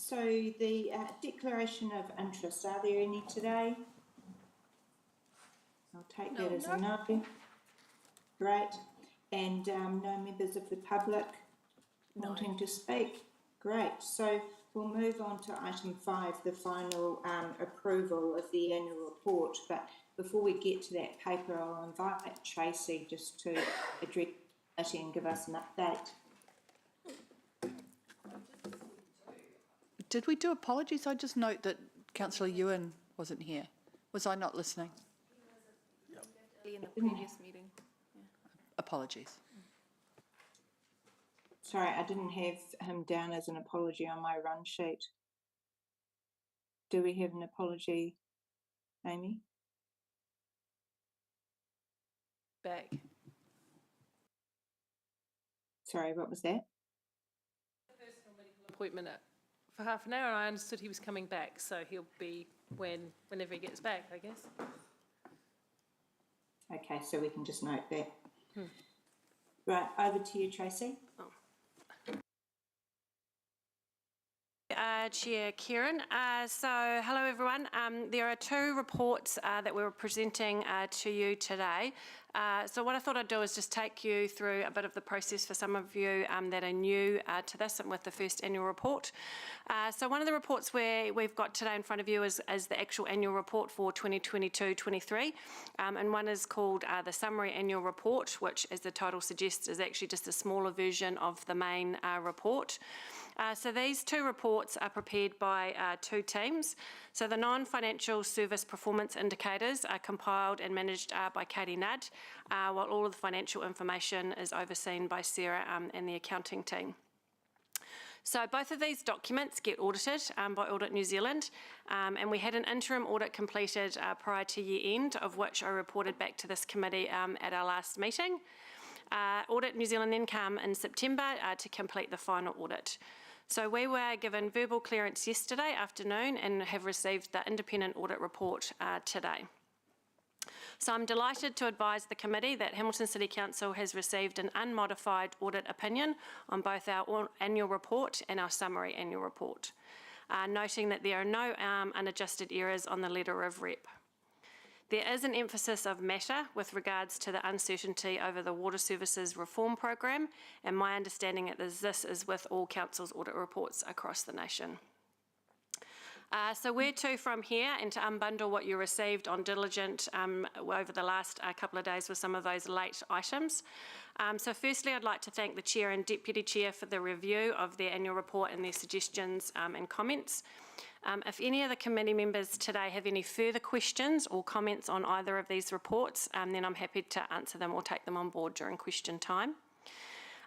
So the declaration of interest, are there any today? I'll take that as a no. Great. And no members of the public wanting to speak? Great. So we'll move on to item 5, the final approval of the annual report. But before we get to that paper, I'll invite Tracy just to address it and give us an update. Did we do apologies? I just note that Councillor Ewan wasn't here. Was I not listening? In the previous meeting. Yeah. Apologies. Sorry, I didn't have him down as an apology on my run sheet. Do we have an apology, Amy? Back. Sorry, what was that? Personal medical appointment for half an hour, and I understood he was coming back, so he'll be whenever he gets back, I guess. Okay, so we can just note that. Right, over to you, Tracy. Oh. Chair Kieran. So hello everyone. There are 2 reports that we're presenting to you today. So what I thought I'd do is just take you through a bit of the process for some of you that are new to this and with the first annual report. So one of the reports we've got today in front of you is the actual annual report for 2022-23, and one is called the summary annual report, which, as the title suggests, is actually just a smaller version of the main report. So these 2 reports are prepared by 2 teams. So the non-financial service performance indicators are compiled and managed by Katie Nudd, while all of the financial information is overseen by Sarah and the accounting team. So both of these documents get audited by Audit New Zealand, and we had an interim audit completed prior to year end, of which I reported back to this committee at our last meeting. Audit New Zealand then came in September to complete the final audit. So we were given verbal clearance yesterday afternoon and have received the independent audit report today. So I'm delighted to advise the committee that Hamilton City Council has received an unmodified audit opinion on both our annual report and our summary annual report, noting that there are no unadjusted errors on the letter of rep. There is an emphasis of matter with regards to the uncertainty over the water services reform program, and my understanding is this is with all council's audit reports across the nation. So where to from here, and to unbundle what you received on Diligent over the last couple of days with some of those late items. So firstly, I'd like to thank the Chair and Deputy Chair for the review of their annual report and their suggestions and comments. If any of the committee members today have any further questions or comments on either of these reports, then I'm happy to answer them or take them on board during question time.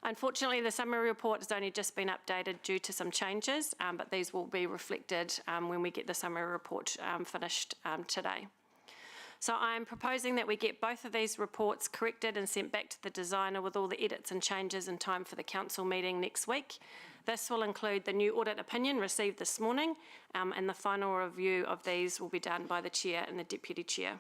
Unfortunately, the summary report has only just been updated due to some changes, but these will be reflected when we get the summary report finished today. So I'm proposing that we get both of these reports corrected and sent back to the designer with all the edits and changes in time for the council meeting next week. This will include the new audit opinion received this morning, and the final review of these will be done by the Chair and the Deputy Chair.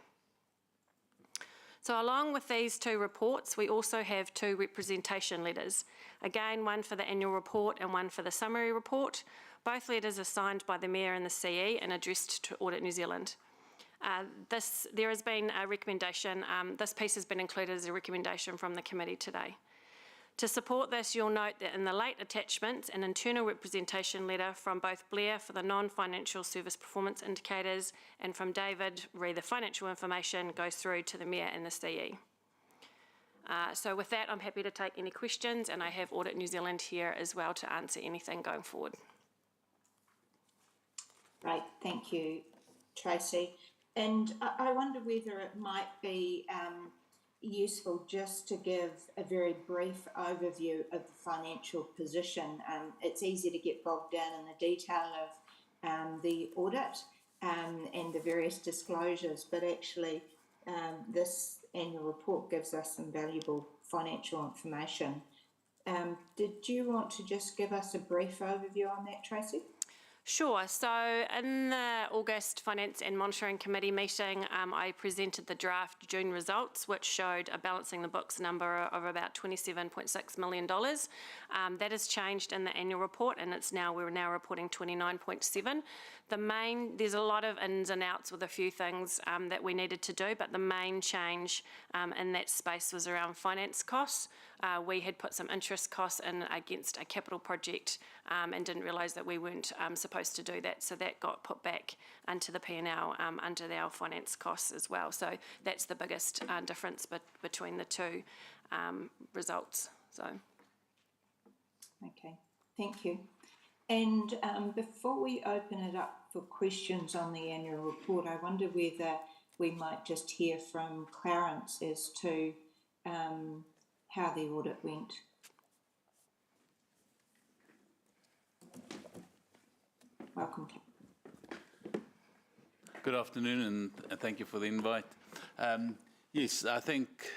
So along with these 2 reports, we also have 2 representation letters. Again, one for the annual report and one for the summary report. Both letters are signed by the Mayor and the CE and addressed to Audit New Zealand. There has been a recommendation, this piece has been included as a recommendation from the committee today. To support this, you'll note that in the late attachments, an internal representation letter from both Blair for the non-financial service performance indicators and from David re the financial information goes through to the Mayor and the CE. So with that, I'm happy to take any questions, and I have Audit New Zealand here as well to answer anything going forward. Great, thank you, Tracy. And I wonder whether it might be useful just to give a very brief overview of the financial position. It's easy to get bogged down in the detail of the audit and the various disclosures, but actually this annual report gives us some valuable financial information. Did you want to just give us a brief overview on that, Tracy? Sure. So in the August Finance and Monitoring Committee meeting, I presented the draft June results, which showed a balancing the books number of about $27.6 million. That has changed in the annual report, and we're now reporting 29.7. There's a lot of ins and outs with a few things that we needed to do, but the main change in that space was around finance costs. We had put some interest costs in against a capital project and didn't realise that we weren't supposed to do that, so that got put back into the P&L under our finance costs as well. So that's the biggest difference between the two results. So. Okay, thank you. And before we open it up for questions on the annual report, I wonder whether we might just hear from Clarence as to how the audit went. Welcome. Good afternoon, and thank you for the invite. Yes, I think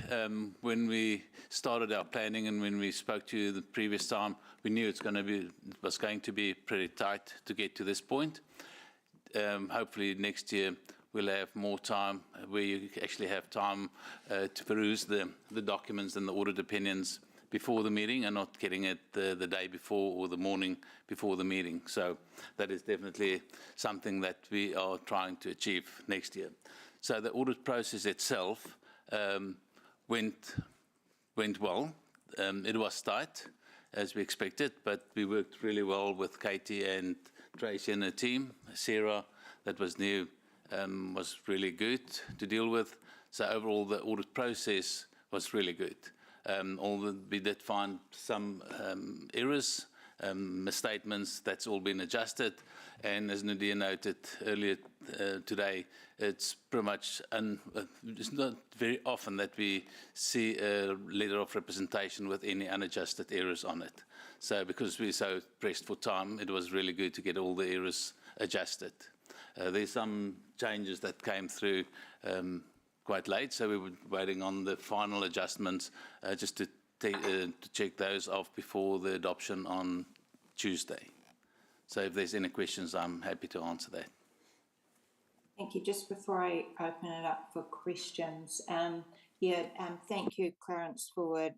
when we started our planning and when we spoke to you the previous time, we knew it was going to be pretty tight to get to this point. Hopefully next year we'll have more time where you actually have time to peruse the documents and the audit opinions before the meeting and not getting it the day before or the morning before the meeting. So that is definitely something that we are trying to achieve next year. So the audit process itself went well. It was tight, as we expected, but we worked really well with Katie and Tracy and her team. Sarah, that was new, was really good to deal with. So overall, the audit process was really good. We did find some errors, misstatements. That's all been adjusted. And as Nadia noted earlier today, it's pretty much, it's not very often that we see a letter of representation with any unadjusted errors on it. So because we're so pressed for time, it was really good to get all the errors adjusted. There's some changes that came through quite late, so we were waiting on the final adjustments just to check those off before the adoption on Tuesday. So if there's any questions, I'm happy to answer that. Thank you. Just before I open it up for questions, thank you, Clarence, for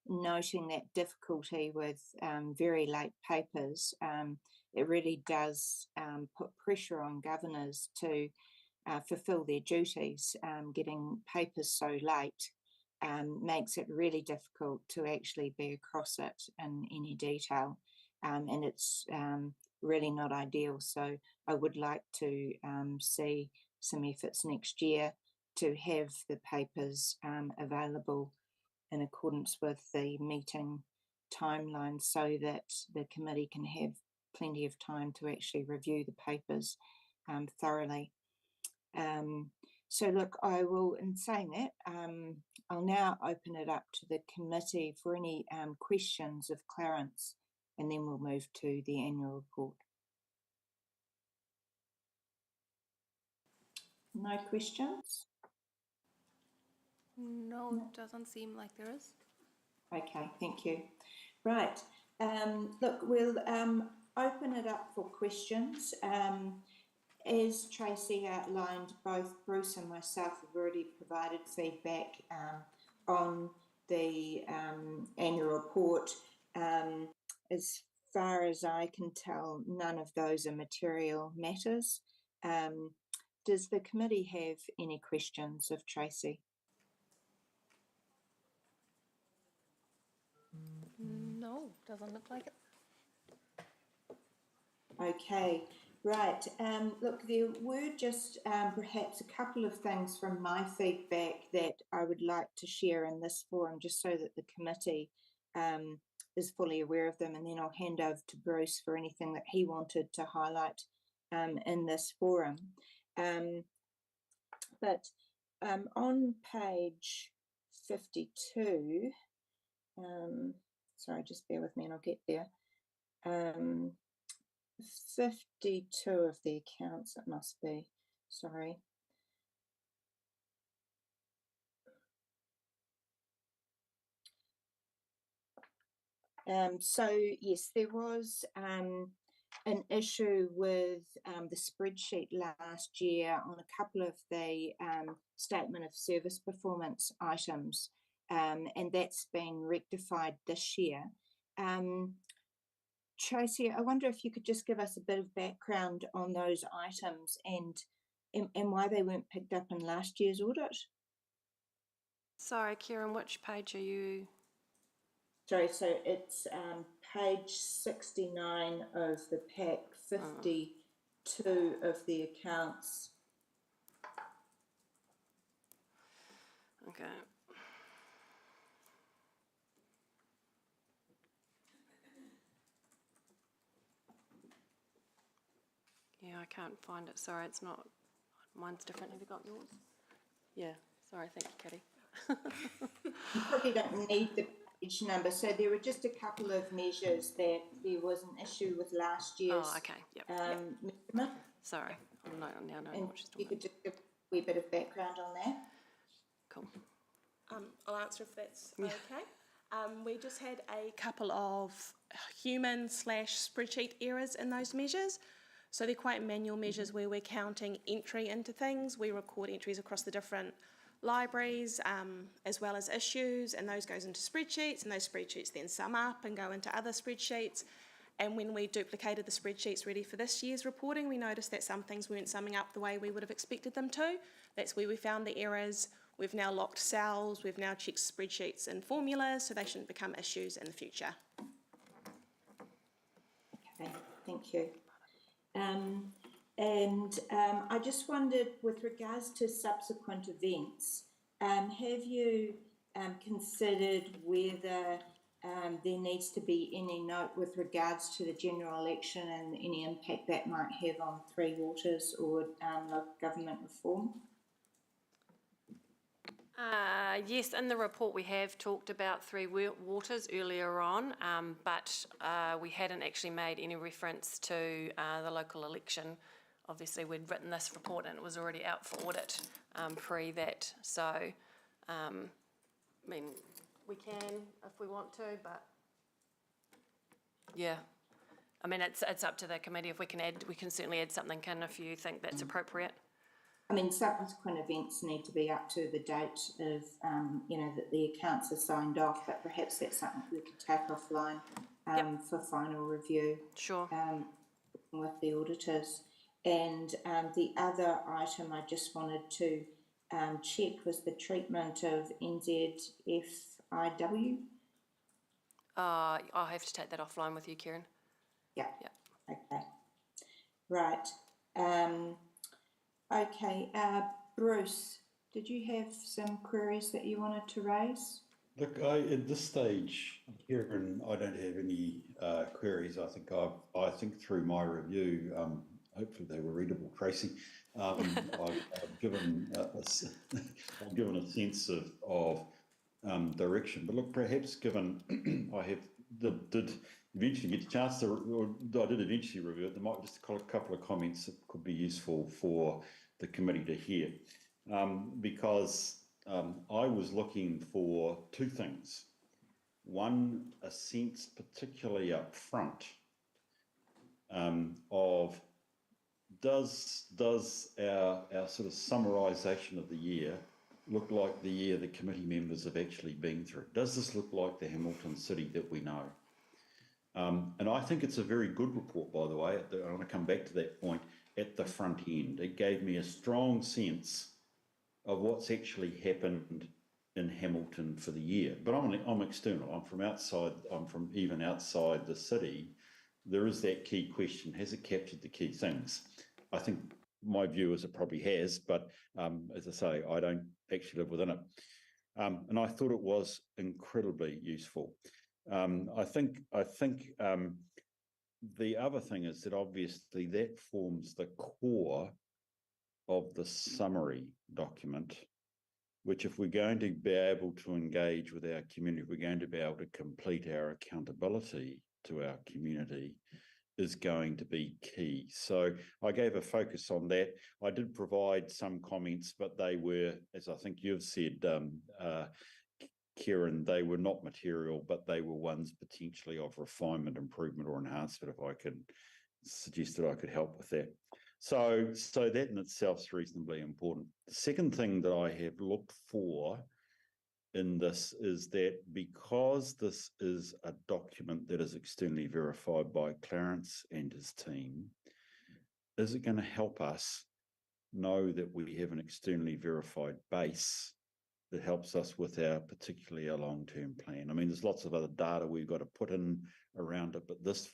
noting that difficulty with very late papers. It really does put pressure on governors to fulfil their duties. Getting papers so late makes it really difficult to actually be across it in any detail, and it's really not ideal. So I would like to see some efforts next year to have the papers available in accordance with the meeting timeline so that the committee can have plenty of time to actually review the papers thoroughly. So look, I will, in saying that, I'll now open it up to the committee for any questions of Clarence, and then we'll move to the annual report. No questions? No, it doesn't seem like there is. Okay, thank you. Right, look, we'll open it up for questions. As Tracy outlined, both Bruce and myself have already provided feedback on the annual report. As far as I can tell, none of those are material matters. Does the committee have any questions of Tracy? No, doesn't look like it. Okay, right. Look, there were just perhaps a couple of things from my feedback that I would like to share in this forum, just so that the committee is fully aware of them, and then I'll hand over to Bruce for anything that he wanted to highlight in this forum. But on page 52, sorry, just bear with me and I'll get there. 52 of the accounts, it must be, sorry. So yes, there was an issue with the spreadsheet last year on a couple of the statement of service performance items, and that's been rectified this year. Tracy, I wonder if you could just give us a bit of background on those items and why they weren't picked up in last year's audit. Sorry, Kieran, which page are you? Sorry, so it's page 69 of the pack, 52 of the accounts. Okay. Yeah, I can't find it. Sorry, it's not. Mine's different. Have you got yours? Yeah. Sorry. Thank you, Katie. You probably don't need the page number. So there were just a couple of measures that there was an issue with last year's Oh, okay. Yep. measurement. Sorry. I now know And what she's you talking could just give a wee bit of background on that. Cool. I'll answer if that's okay. We just had a couple of human/spreadsheet errors in those measures. So they're quite manual measures where we're counting entry into things. We record entries across the different libraries as well as issues, and those goes into spreadsheets, and those spreadsheets then sum up and go into other spreadsheets. And when we duplicated the spreadsheets ready for this year's reporting, we noticed that some things weren't summing up the way we would have expected them to. That's where we found the errors. We've now locked cells, we've now checked spreadsheets and formulas, so they shouldn't become issues in the future. Okay, thank you. I just wondered, with regards to subsequent events, have you considered whether there needs to be any note with regards to the general election and any impact that might have on Three Waters or local government reform? Yes, in the report we have talked about Three Waters earlier on, but we hadn't actually made any reference to the local election. Obviously, we'd written this report and it was already out for audit pre that. So, I mean, we can if we want to, but yeah. I mean, it's up to the committee. If we can add, we can certainly add something in if you think that's appropriate. I mean, subsequent events need to be up to the date of, that the accounts are signed off, but perhaps that's something we could take offline for final review. Sure. With the auditors. And the other item I just wanted to check was the treatment of NZFIW. I'll have to take that offline with you, Kieran. Yeah. Okay. Right. Okay. Bruce, did you have some queries that you wanted to raise? Look, at this stage, Kieran, I don't have any queries. I think through my review, hopefully they were readable, Tracy. I've given a sense of direction. But look, perhaps given I did eventually get a chance to, or I did eventually review it, there might be just a couple of comments that could be useful for the committee to hear, because I was looking for two things. One, a sense, particularly up front, of does our sort of summarisation of the year look like the year the committee members have actually been through? Does this look like the Hamilton City that we know? And I think it's a very good report, by the way. I want to come back to that point at the front end. It gave me a strong sense of what's actually happened in Hamilton for the year. But I'm external. I'm from outside. I'm from even outside the city. There is that key question: has it captured the key things? I think my view is it probably has, but as I say, I don't actually live within it. And I thought it was incredibly useful. I think the other thing is that obviously that forms the core of the summary document, which if we're going to be able to engage with our community, we're going to be able to complete our accountability to our community, is going to be key. So I gave a focus on that. I did provide some comments, but they were, as I think you've said, Kieran, they were not material, but they were ones potentially of refinement, improvement or enhancement, if I could suggested I could help with that. So that in itself is reasonably important. The second thing that I have looked for in this is that because this is a document that is externally verified by Clarence and his team, is it going to help us know that we have an externally verified base that helps us with particularly our long-term plan? I mean, there's lots of other data we've got to put in around it, but this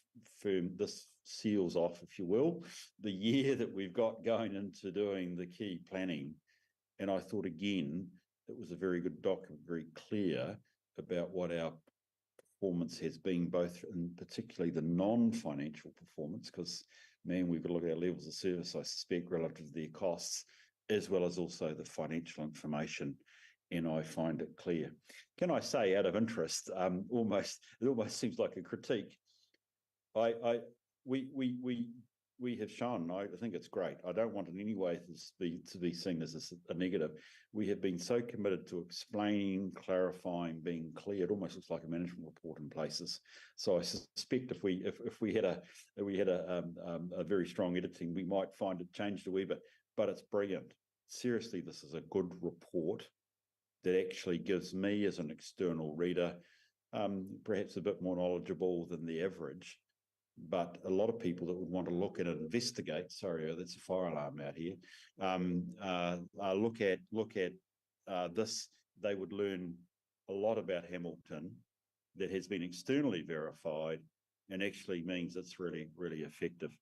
seals off, if you will, the year that we've got going into doing the key planning. And I thought, again, it was a very good document, very clear about what our performance has been, both in particularly the non-financial performance, because, man, we've got to look at our levels of service, I suspect, relative to their costs, as well as also the financial information. And I find it clear. Can I say, out of interest, it almost seems like a critique. We have shown, I think it's great. I don't want in any way to be seen as a negative. We have been so committed to explaining, clarifying, being clear. It almost looks like a management report in places. So I suspect if we had a very strong editing, we might find it changed a wee bit. But it's brilliant. Seriously, this is a good report that actually gives me, as an external reader, perhaps a bit more knowledgeable than the average. But a lot of people that would want to look at and investigate, sorry, that's a fire alarm out here, look at this, they would learn a lot about Hamilton that has been externally verified and actually means it's really, really effective.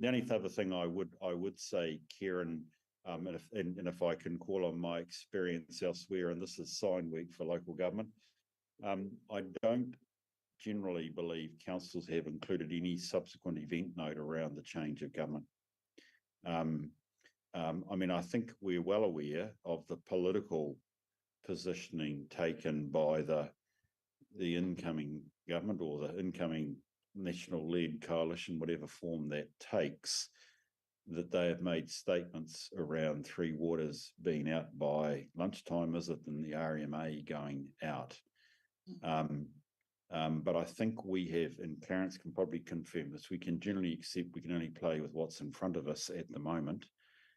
The only other thing I would say, Kieran, and if I can call on my experience elsewhere, and this is sign week for local government, I don't generally believe councils have included any subsequent event note around the change of government. I mean, I think we're well aware of the political positioning taken by the incoming government or the incoming national-led coalition, whatever form that takes, that they have made statements around Three Waters being out by lunchtime, is it, and the RMA going out. But I think we have, and Clarence can probably confirm this, we can generally accept we can only play with what's in front of us at the moment,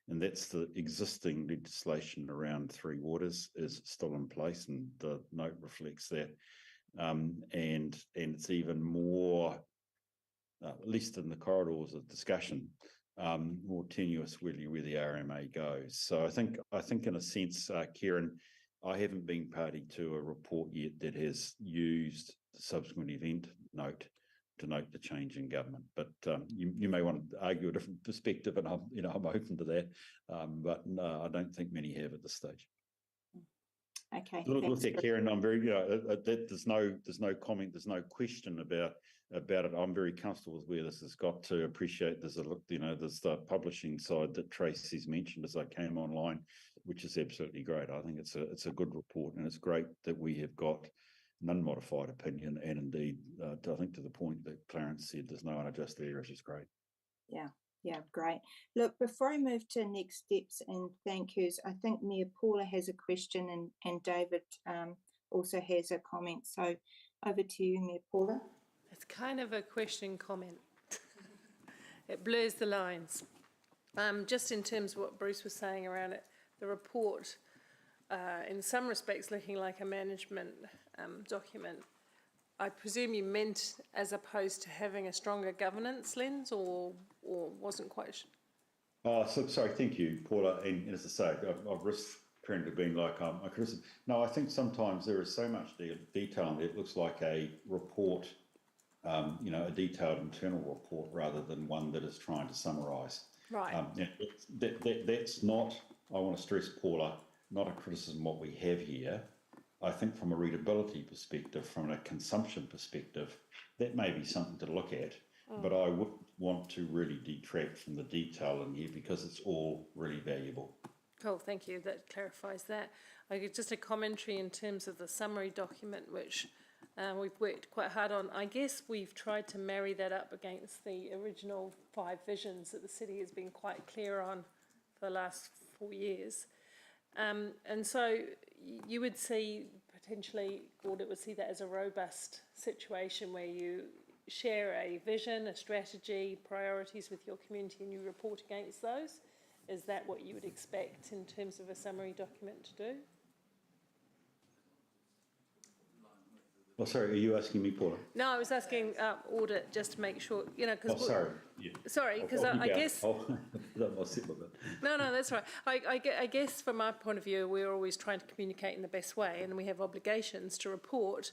and that's the existing legislation around Three Waters is still in place, and the note reflects that. And it's even more, at least in the corridors of discussion, more tenuous really where the RMA goes. So I think in a sense, Kieran, I haven't been party to a report yet that has used the subsequent event note to note the change in government. But you may want to argue a different perspective, and I'm open to that. But no, I don't think many have at this stage. Okay. Look there, Kieran. I'm very, there's no comment, there's no question about it. I'm very comfortable with where this has got to. Appreciate there's there's the publishing side that Tracy's mentioned as I came online, which is absolutely great. I think it's a good report, and it's great that we have got an unmodified opinion, and indeed, I think to the point that Clarence said, there's no unadjusted areas, is great. Yeah, great. Look, before I move to next steps and thank yous, I think Mayor Paula has a question, and David also has a comment. So over to you, Mayor Paula. It's kind of a question comment. It blurs the lines. Just in terms of what Bruce was saying around it, the report, in some respects, looking like a management document. I presume you meant as opposed to having a stronger governance lens, or wasn't quite sure? So sorry, thank you, Paula. And as I say, I've risked apparently being like a criticism. No, I think sometimes there is so much detail in it. It looks like a report, a detailed internal report rather than one that is trying to summarise. Right. That's not, I want to stress, Paula, not a criticism what we have here. I think from a readability perspective, from a consumption perspective, that may be something to look at, but I wouldn't want to really detract from the detail in here because it's all really valuable. Cool, thank you. That clarifies that. Just a commentary in terms of the summary document, which we've worked quite hard on. I guess we've tried to marry that up against the original 5 visions that the city has been quite clear on for the last 4 years. And so you would see potentially, Gordon would see that as a robust situation where you share a vision, a strategy, priorities with your community and you report against those. Is that what you would expect in terms of a summary document to do? Oh, sorry, are you asking me, Paula? No, I was asking audit just to make sure, you know, because... Oh, sorry. Yeah. Sorry, because I'll I guess... I'll sit with it. No, that's right. I guess from my point of view, we're always trying to communicate in the best way and we have obligations to report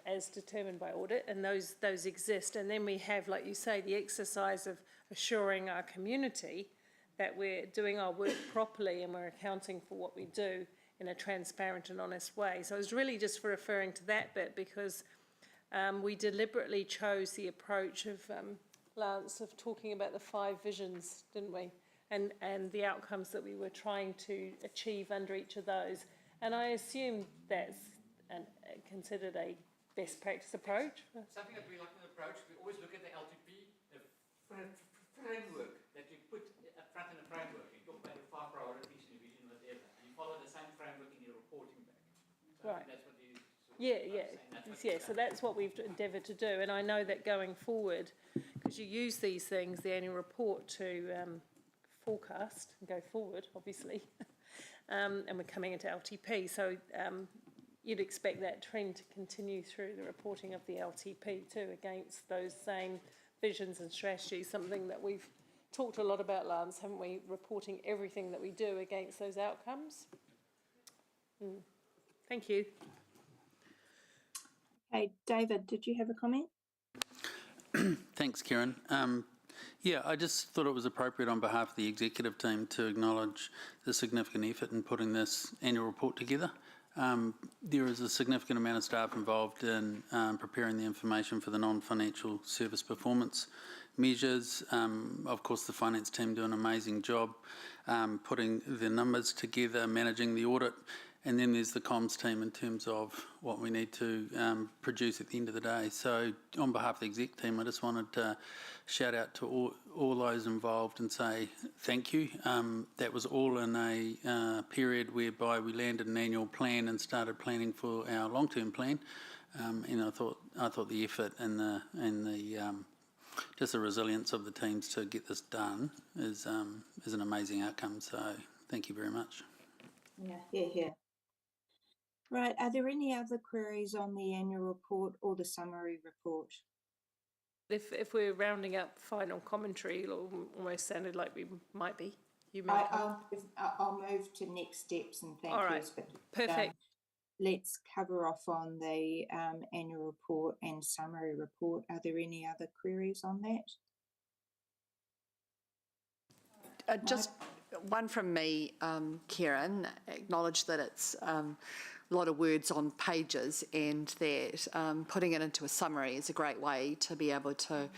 as determined by audit, and those exist. And then we have, like you say, the exercise of assuring our community that we're doing our work properly and we're accounting for what we do in a transparent and honest way. So I was really just referring to that bit because we deliberately chose the approach of Lance, of talking about the 5 visions, didn't we? And the outcomes that we were trying to achieve under each of those. And I assume that's considered a best practice approach. Something that we like in the approach, we always look at the LTP, the framework that you put up front in the framework. You talk about the 5 priorities in your vision, whatever. And you follow the same framework in your reporting back. So Right. That's what you... So that's what we've endeavoured to do. And I know that going forward, because you use these things, the annual report, to forecast and go forward, obviously. And we're coming into LTP. So you'd expect that trend to continue through the reporting of the LTP too, against those same visions and strategies, something that we've talked a lot about, Lance, haven't we? Reporting everything that we do against those outcomes. Thank you. Okay, David, did you have a comment? Thanks, Kieran. Yeah, I just thought it was appropriate on behalf of the executive team to acknowledge the significant effort in putting this annual report together. There is a significant amount of staff involved in preparing the information for the non-financial service performance measures. Of course, the finance team do an amazing job putting the numbers together, managing the audit, and then there's the comms team in terms of what we need to produce at the end of the day. So on behalf of the exec team, I just wanted to shout out to all those involved and say thank you. That was all in a period whereby we landed an annual plan and started planning for our long-term plan. And I thought the effort and the just the resilience of the teams to get this done is an amazing outcome. So thank you very much. Yeah. Right, are there any other queries on the annual report or the summary report? If we're rounding up final commentary, it'll almost sounded like we might be. You may I'll move to next steps and thank All right, yous. But, perfect. Let's cover off on the annual report and summary report. Are there any other queries on that? Just one from me, Kieran. Acknowledge that it's a lot of words on pages and that putting it into a summary is a great way to be able to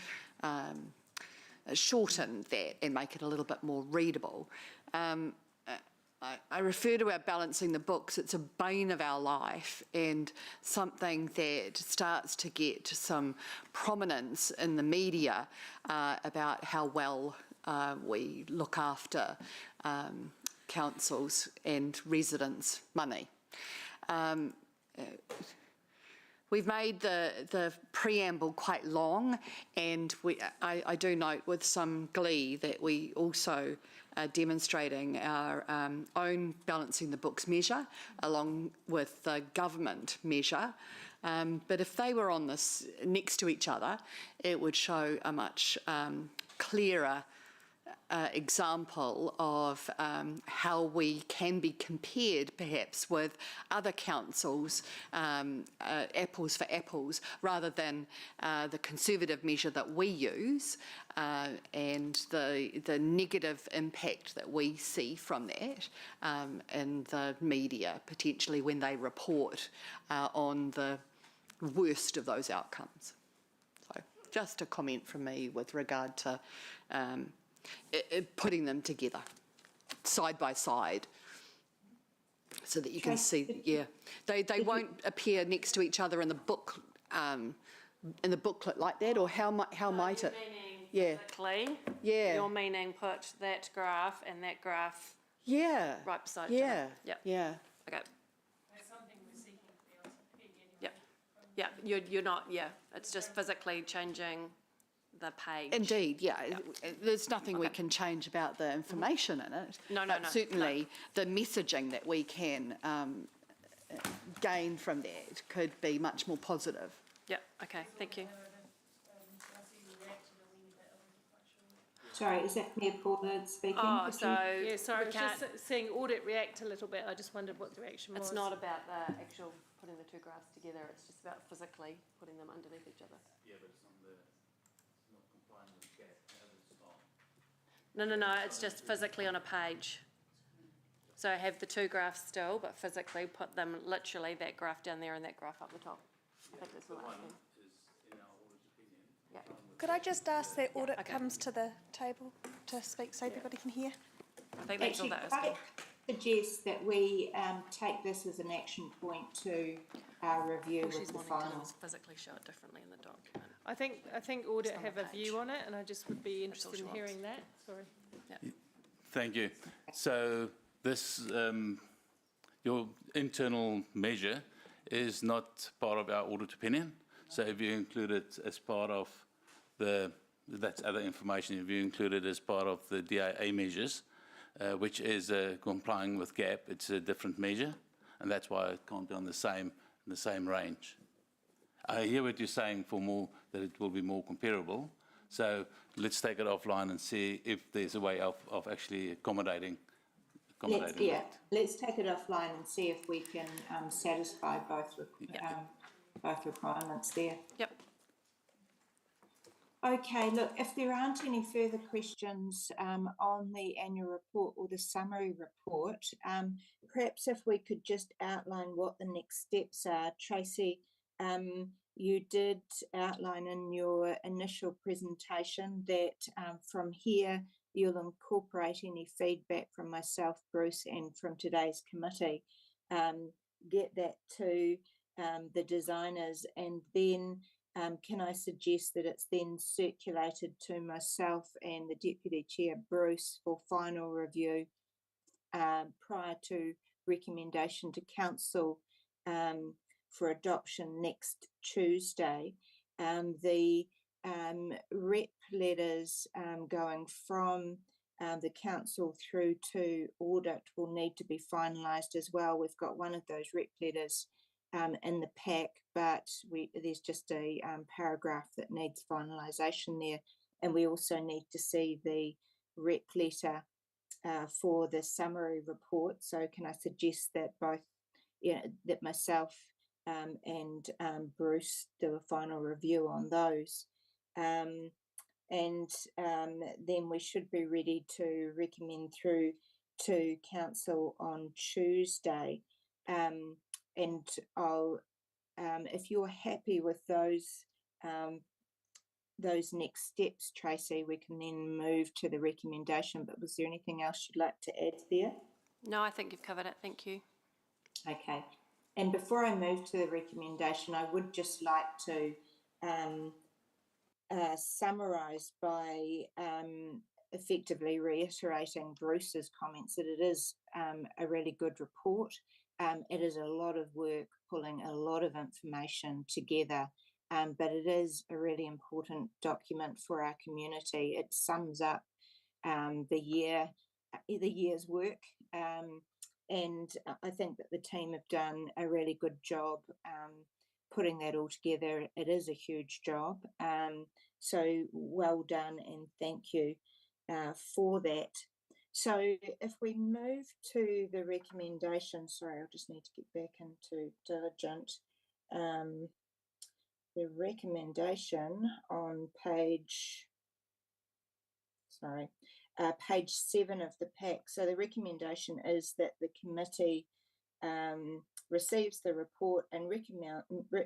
shorten that and make it a little bit more readable. I refer to our balancing the books. It's a bane of our life and something that starts to get some prominence in the media about how well we look after councils and residents' money. We've made the preamble quite long, and I do note with some glee that we also are demonstrating our own balancing the books measure along with the government measure. But if they were on this next to each other, it would show a much clearer example of how we can be compared perhaps with other councils, apples for apples, rather than the conservative measure that we use and the negative impact that we see from that in the media, potentially when they report on the worst of those outcomes. So just a comment from me with regard to putting them together side by side so that you can see, they won't appear next to each other in the book in the booklet like that, or how might it? Physically, you're meaning put that graph and that graph right beside each other. Yeah. Okay. That's something we're seeking for the LTP anyway. Yep. Yeah, you're not, yeah, it's just physically changing the page. Indeed, yeah. There's nothing we can change about the information in it. No, but no, certainly the messaging that we can gain from that could be much more positive. Yeah, okay, thank you. Sorry, is that Mayor Paula speaking? Oh, Would so you- Yeah, sorry, I we was can't, just seeing audit react a little bit. I just wondered what the reaction was. it's not about the actual putting the two graphs together, it's just about physically putting them underneath each other. Yeah, but it's not complying with GAP as it's on. No, it's just physically on a page. So have the two graphs still, but physically put them, literally that graph down there and that graph up the top. I think that's what I'm saying. Yeah, Could I just ask that audit okay. comes to the table to speak so everybody can hear? I think that's all Actually, that was. I suggest that we take this as an action point to our review All with she's the wanting to do final. is physically show it differently in the document. I think audit on the have a page. view on it, and I just would be That's all interested she in wants. hearing that. Sorry. Thank you. So this, your internal measure is not part of our audit opinion. So if you include it as part of that's other information, if you include it as part of the DIA measures, which is complying with GAP, it's a different measure, and that's why it can't be on the same range. I hear what you're saying that it will be more comparable. So let's take it offline and see if there's a way of actually accommodating that. Let's take it offline and see if we can satisfy both requirements there. Yep. Okay, look, if there aren't any further questions on the annual report or the summary report, perhaps if we could just outline what the next steps are. Tracy, you did outline in your initial presentation that from here you'll incorporate any feedback from myself, Bruce, and from today's committee, get that to the designers, and then can I suggest that it's then circulated to myself and the Deputy Chair, Bruce, for final review prior to recommendation to Council for adoption next Tuesday. The rep letters going from the Council through to audit will need to be finalised as well. We've got one of those rep letters in the pack, but there's just a paragraph that needs finalisation there, and we also need to see the rep letter for the summary report. So can I suggest that that myself and Bruce do a final review on those, and then we should be ready to recommend through to Council on Tuesday. And I'll, if you're happy with those next steps, Tracy, we can then move to the recommendation. But was there anything else you'd like to add there? No, I think you've covered it, thank you. Okay. And before I move to the recommendation, I would just like to summarise by effectively reiterating Bruce's comments that it is a really good report. It is a lot of work pulling a lot of information together, but it is a really important document for our community. It sums up the year's work, and I think that the team have done a really good job putting that all together. It is a huge job, so well done, and thank you for that. So if we move to the recommendation, sorry, I'll just need to get back into Diligent. The recommendation on page 7 of the pack. So the recommendation is that the committee receives the report and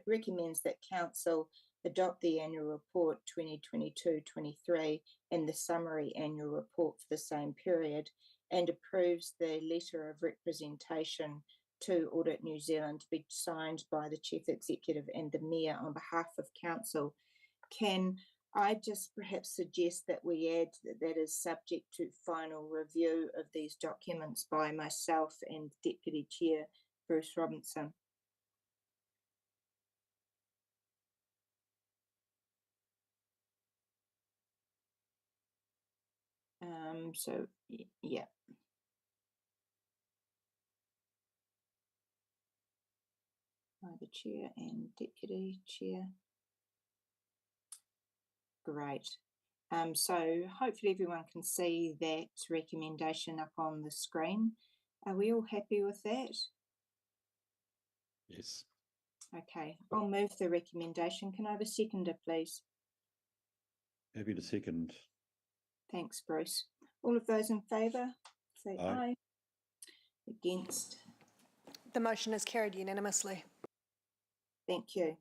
recommends that Council adopt the annual report 2022-23 and the summary annual report for the same period, and approves the letter of representation to Audit New Zealand to be signed by the Chief Executive and the Mayor on behalf of Council. Can I just perhaps suggest that we add that is subject to final review of these documents by myself and Deputy Chair Bruce Robinson? Yeah. The chair and deputy chair. Great. So hopefully everyone can see that recommendation up on the screen. Are we all happy with that? Yes. Okay, I'll move the recommendation. Can I have a seconder, please? Happy to second. Thanks, Bruce. All of those in favour, say Aye. aye. Against? The motion is carried unanimously. Thank you.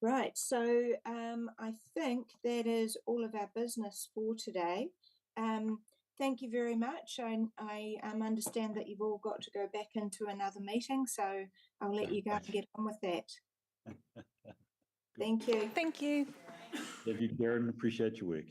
Right, so I think that is all of our business for today. Thank you very much. I understand that you've all got to go back into another meeting, so I'll let you go and get on with that. Thank you. Thank you. Thank you, Karen. Appreciate your work.